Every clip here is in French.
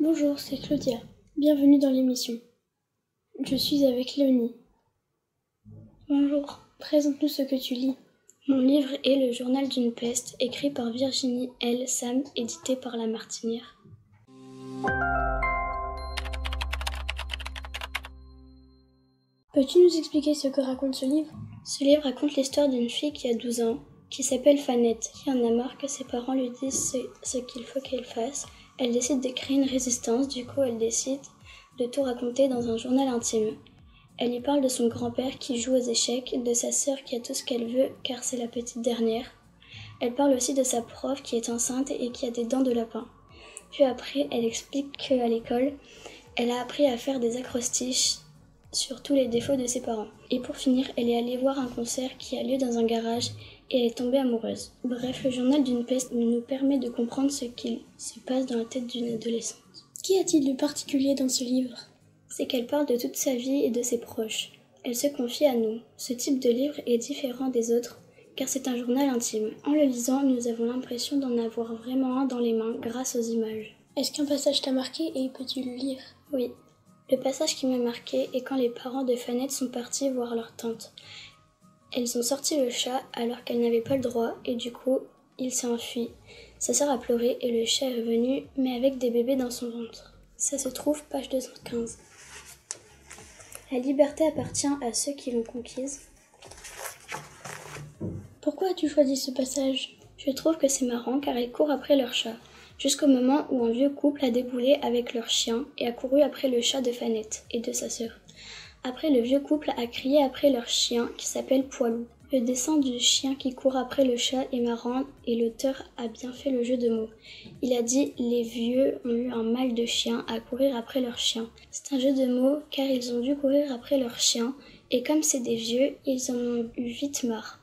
Bonjour, c'est Claudia. Bienvenue dans l'émission. Je suis avec Léonie. Bonjour, présente-nous ce que tu lis. Mon livre est Le journal d'une peste, écrit par Virginie L. Sam, édité par La Martinière. Peux-tu nous expliquer ce que raconte ce livre ? Ce livre raconte l'histoire d'une fille qui a 12 ans, qui s'appelle Fanette, qui en a marre que ses parents lui disent ce qu'il faut qu'elle fasse. Elle décide de créer une résistance, du coup elle décide de tout raconter dans un journal intime. Elle y parle de son grand-père qui joue aux échecs, de sa sœur qui a tout ce qu'elle veut car c'est la petite dernière. Elle parle aussi de sa prof qui est enceinte et qui a des dents de lapin. Puis après, elle explique qu'à l'école, elle a appris à faire des acrostiches sur tous les défauts de ses parents. Et pour finir, elle est allée voir un concert qui a lieu dans un garage et elle est tombée amoureuse. Bref, le journal d'une peste nous permet de comprendre ce qu'il se passe dans la tête d'une adolescente. Qu'y a-t-il de particulier dans ce livre ? C'est qu'elle parle de toute sa vie et de ses proches. Elle se confie à nous. Ce type de livre est différent des autres car c'est un journal intime. En le lisant, nous avons l'impression d'en avoir vraiment un dans les mains grâce aux images. Est-ce qu'un passage t'a marqué et peux-tu le lire ? Oui. Le passage qui m'a marqué est quand les parents de Fanette sont partis voir leur tante. Elles ont sorti le chat alors qu'elles n'avaient pas le droit et du coup, il s'est enfui. Sa sœur a pleuré et le chat est revenu mais avec des bébés dans son ventre. Ça se trouve page 215. La liberté appartient à ceux qui l'ont conquise. Pourquoi as-tu choisi ce passage ? Je trouve que c'est marrant car ils courent après leur chat, jusqu'au moment où un vieux couple a déboulé avec leur chien et a couru après le chat de Fanette et de sa sœur. Après, le vieux couple a crié après leur chien qui s'appelle Poilou. Le dessin du chien qui court après le chat est marrant et l'auteur a bien fait le jeu de mots. Il a dit « Les vieux ont eu un mal de chien à courir après leur chien ». C'est un jeu de mots car ils ont dû courir après leur chien et comme c'est des vieux, ils en ont eu vite marre.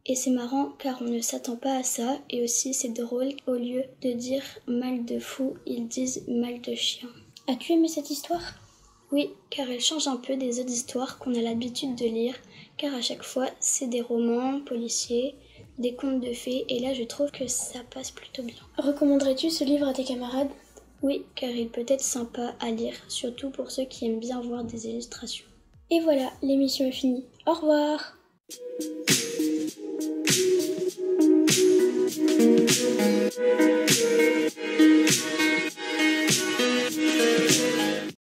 Et c'est marrant car on ne s'attend pas à ça et aussi c'est drôle, au lieu de dire « mal de fou », ils disent « mal de chien ». As-tu aimé cette histoire ? Oui, car elle change un peu des autres histoires qu'on a l'habitude de lire, car à chaque fois, c'est des romans policiers, des contes de fées, et là je trouve que ça passe plutôt bien. Recommanderais-tu ce livre à tes camarades ? Oui, car il peut être sympa à lire, surtout pour ceux qui aiment bien voir des illustrations. Et voilà, l'émission est finie. Au revoir !